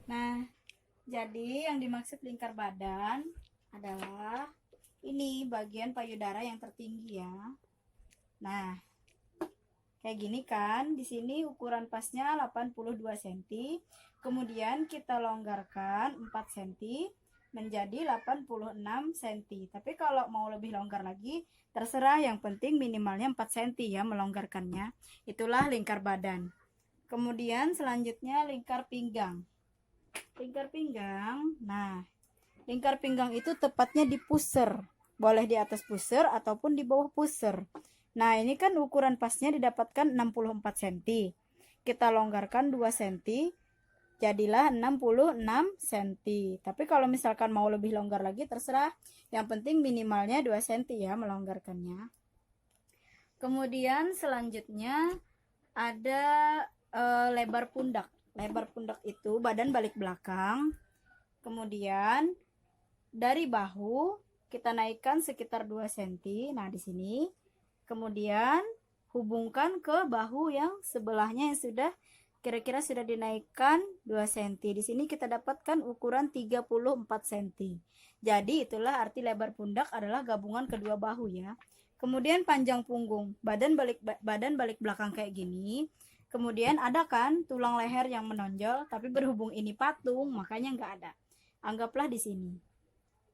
Nah, jadi yang dimaksud lingkar badan adalah ini bagian payudara yang tertinggi ya. Nah, kayak gini kan, di sini ukuran pasnya 82 cm. Kemudian kita longgarkan 4 cm menjadi 86 cm. Tapi kalau mau lebih longgar lagi, terserah, yang penting minimalnya 4 cm ya melonggarkannya. Itulah lingkar badan. Kemudian selanjutnya lingkar pinggang. Lingkar pinggang, nah, lingkar pinggang itu tepatnya di pusar. Boleh di atas pusar ataupun di bawah pusar. Nah, ini kan ukuran pasnya didapatkan 64 cm. Kita longgarkan 2 cm, jadilah 66 cm. Tapi kalau misalkan mau lebih longgar lagi terserah. Yang penting minimalnya 2 cm ya melonggarkannya. Kemudian selanjutnya ada lebar pundak. Lebar pundak itu badan balik belakang. Kemudian dari bahu kita naikkan sekitar 2 cm. Nah, di sini. Kemudian hubungkan ke bahu yang sebelahnya yang sudah kira-kira sudah dinaikkan 2 cm. Di sini kita dapatkan ukuran 34 cm. Jadi itulah arti lebar pundak adalah gabungan kedua bahu ya. Kemudian panjang punggung, badan balik belakang kayak gini. Kemudian ada kan tulang leher yang menonjol, tapi berhubung ini patung makanya nggak ada. Anggaplah di sini.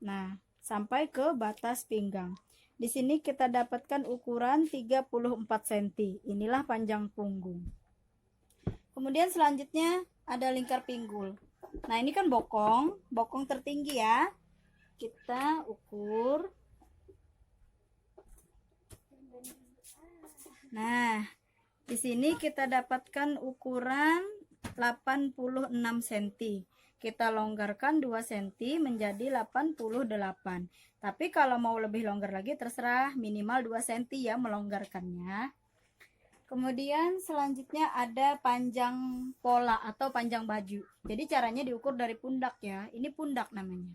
Nah, sampai ke batas pinggang. Di sini kita dapatkan ukuran 34 cm. Inilah panjang punggung. Kemudian selanjutnya ada lingkar pinggul. Nah, ini kan bokong tertinggi ya. Kita ukur. Nah, di sini kita dapatkan ukuran 86 cm. Kita longgarkan 2 cm menjadi 88. Tapi kalau mau lebih longgar lagi terserah, minimal 2 cm ya melonggarkannya. Kemudian selanjutnya ada panjang pola atau panjang baju. Jadi caranya diukur dari pundak ya. Ini pundak namanya.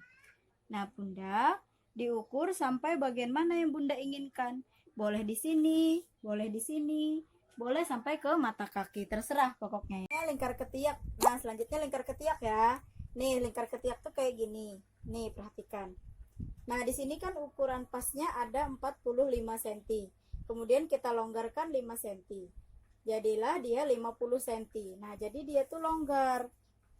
Nah, pundak diukur sampai bagian mana yang Bunda inginkan. Boleh di sini, boleh di sini, boleh sampai ke mata kaki, terserah pokoknya ya. Lingkar ketiak. Nah, selanjutnya lingkar ketiak ya. Nih, lingkar ketiak tuh kayak gini. Nih, perhatikan. Nah, di sini kan ukuran pasnya ada 45 cm. Kemudian kita longgarkan 5 cm. Jadilah dia 50 cm. Nah, jadi dia tuh longgar.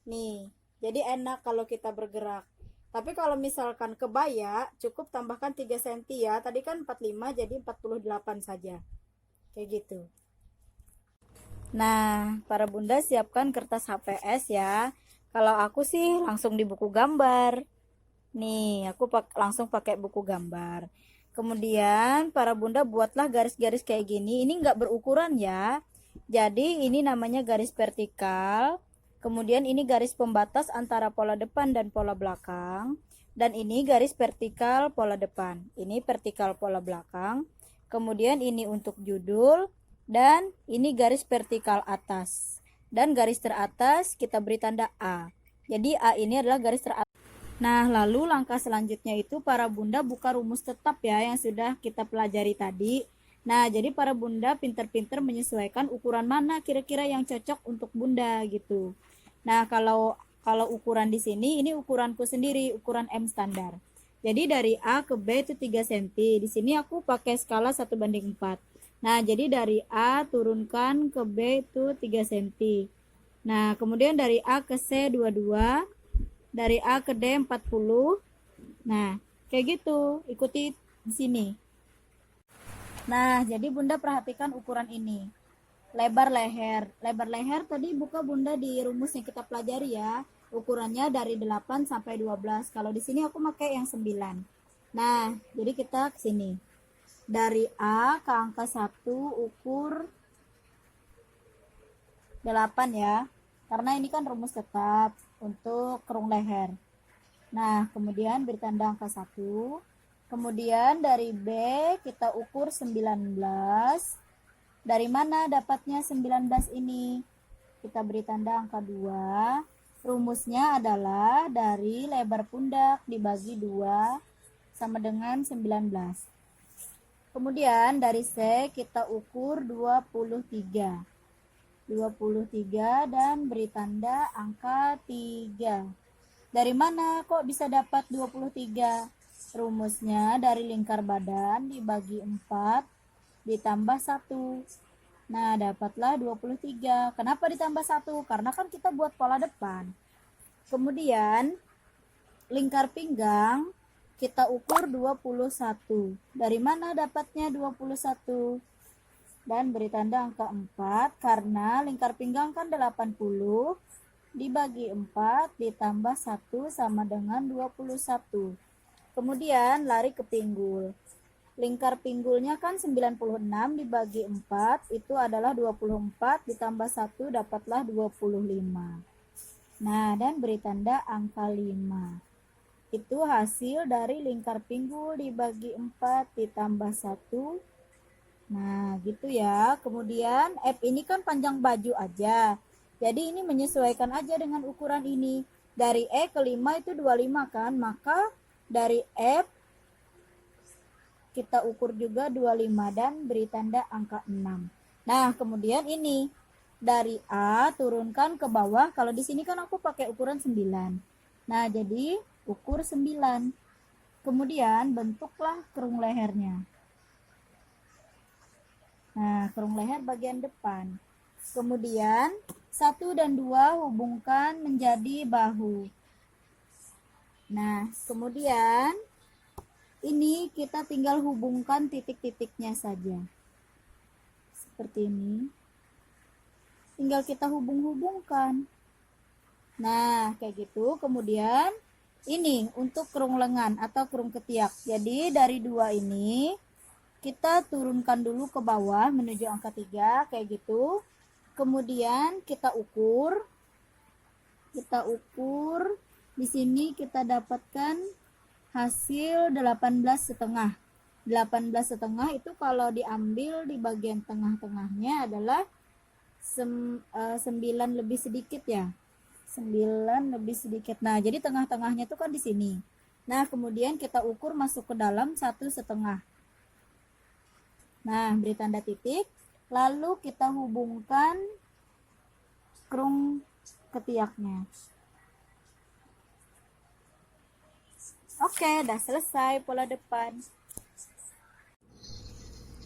Nih, jadi enak kalau kita bergerak. Tapi kalau misalkan kebaya, cukup tambahkan 3 cm ya. Tadi kan 45 jadi 48 saja. Kayak gitu. Nah, para bunda siapkan kertas HPS ya. Kalau aku sih langsung di buku gambar. Nih, aku langsung pakai buku gambar. Kemudian para bunda buatlah garis-garis kayak gini. Ini nggak berukuran ya. Jadi ini namanya garis vertikal. Kemudian ini garis pembatas antara pola depan dan pola belakang. Dan ini garis vertikal pola depan. Ini vertikal pola belakang. Kemudian ini untuk judul. Dan ini garis vertikal atas. Dan garis teratas kita beri tanda A. Jadi A ini adalah garis teratas. Nah, lalu langkah selanjutnya itu para bunda buka rumus tetap ya yang sudah kita pelajari tadi. Nah, jadi para bunda pinter-pinter menyesuaikan ukuran mana kira-kira yang cocok untuk bunda gitu. Nah, kalau ukuran di sini, ini ukuranku sendiri, ukuran M standar. Jadi dari A ke B itu 3 cm. Di sini aku pakai skala 1:4. Nah, jadi dari A turunkan ke B itu 3 cm. Nah, kemudian dari A ke C 22. Dari A ke D 40. Nah, kayak gitu. Ikuti di sini. Nah, jadi bunda perhatikan ukuran ini. Lebar leher. Lebar leher tadi buka bunda di rumus yang kita pelajari ya. Ukurannya dari 8 sampai 12. Kalau di sini aku pakai yang 9. Nah, jadi kita ke sini. Dari A ke angka 1 ukur 8 ya. Karena ini kan rumus tetap untuk kerung leher. Nah, kemudian beri tanda angka 1. Kemudian dari B kita ukur 19. Dari mana dapatnya 19 ini? Kita beri tanda angka 2. Rumusnya adalah dari lebar pundak dibagi 2 sama dengan 19. Kemudian dari C kita ukur 23. 23 dan beri tanda angka 3. Dari mana kok bisa dapat 23? Rumusnya dari lingkar badan dibagi 4 ditambah 1. Nah, dapatlah 23. Kenapa ditambah 1? Karena kan kita buat pola depan. Kemudian, lingkar pinggang kita ukur 21. Dari mana dapatnya 21? Dan beri tanda angka 4 karena lingkar pinggang kan 80 dibagi 4 ditambah 1 sama dengan 21. Kemudian lari ke pinggul. Lingkar pinggulnya kan 96 dibagi 4 itu adalah 24 ditambah 1 dapatlah 25. Nah, dan beri tanda angka 5. Itu hasil dari lingkar pinggul dibagi 4 ditambah 1. Nah, gitu ya. Kemudian F ini kan panjang baju aja. Jadi ini menyesuaikan aja dengan ukuran ini. Dari E ke 5 itu 25 kan. Maka dari F kita ukur juga 25 dan beri tanda angka 6. Nah, kemudian ini dari A turunkan ke bawah. Kalau di sini kan aku pakai ukuran 9. Nah, jadi ukur 9. Kemudian bentuklah kerung lehernya. Nah, kerung leher bagian depan. Kemudian 1 dan 2 hubungkan menjadi bahu. Nah, kemudian ini kita tinggal hubungkan titik-titiknya saja. Seperti ini. Tinggal kita hubung-hubungkan. Nah, kayak gitu. Kemudian ini untuk kerung lengan atau kerung ketiak. Jadi dari 2 ini kita turunkan dulu ke bawah menuju angka 3 kayak gitu. Kemudian kita ukur. Di sini kita dapatkan hasil 18,5. 18,5 itu kalau diambil di bagian tengah-tengahnya adalah 9 lebih sedikit ya. 9 lebih sedikit. Nah, jadi tengah-tengahnya itu kan di sini. Nah, kemudian kita ukur masuk ke dalam 1,5. Nah, beri tanda titik. Lalu kita hubungkan kerung ketiaknya. Oke, udah selesai pola depan.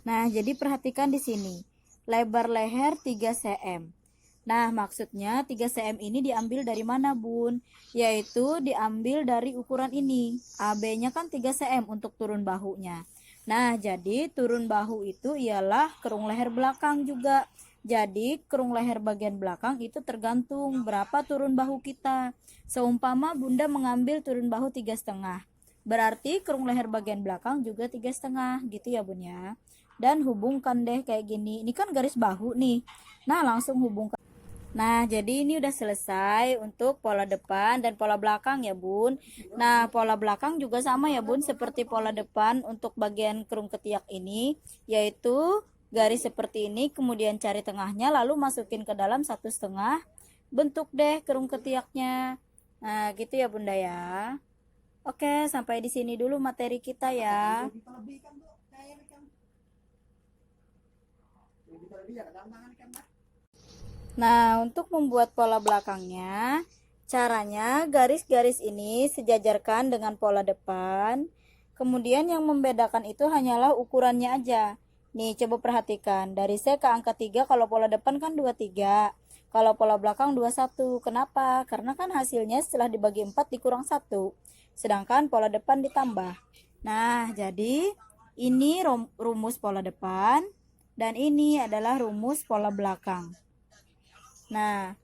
Nah, jadi perhatikan di sini. Lebar leher 3 cm. Nah, maksudnya 3 cm ini diambil dari mana, Bun? Yaitu diambil dari ukuran ini. AB-nya kan 3 cm untuk turun bahunya. Nah, jadi turun bahu itu ialah kerung leher belakang juga. Jadi, kerung leher bagian belakang itu tergantung berapa turun bahu kita. Seumpama Bunda mengambil turun bahu 3,5. Berarti kerung leher bagian belakang juga 3,5 gitu ya, Bun ya. Dan hubungkan deh kayak gini. Ini kan garis bahu nih. Nah, langsung hubungkan. Nah, jadi ini udah selesai untuk pola depan dan pola belakang ya, Bun. Nah, pola belakang juga sama ya, Bun, seperti pola depan untuk bagian kerung ketiak ini, yaitu garis seperti ini, kemudian cari tengahnya, lalu masukin ke dalam 1,5, bentuk deh kerung ketiaknya. Nah, gitu ya, Bunda ya. Oke, sampai di sini dulu materi kita ya. Nah, untuk membuat pola belakangnya, caranya garis-garis ini sejajarkan dengan pola depan. Kemudian yang membedakan itu hanyalah ukurannya aja. Nih, coba perhatikan. Dari C ke angka 3, kalau pola depan kan 23. Kalau pola belakang 21. Kenapa? Karena kan hasilnya setelah dibagi 4 dikurang 1. Sedangkan pola depan ditambah. Nah, jadi ini rumus pola depan. Dan ini adalah rumus pola belakang. Nah,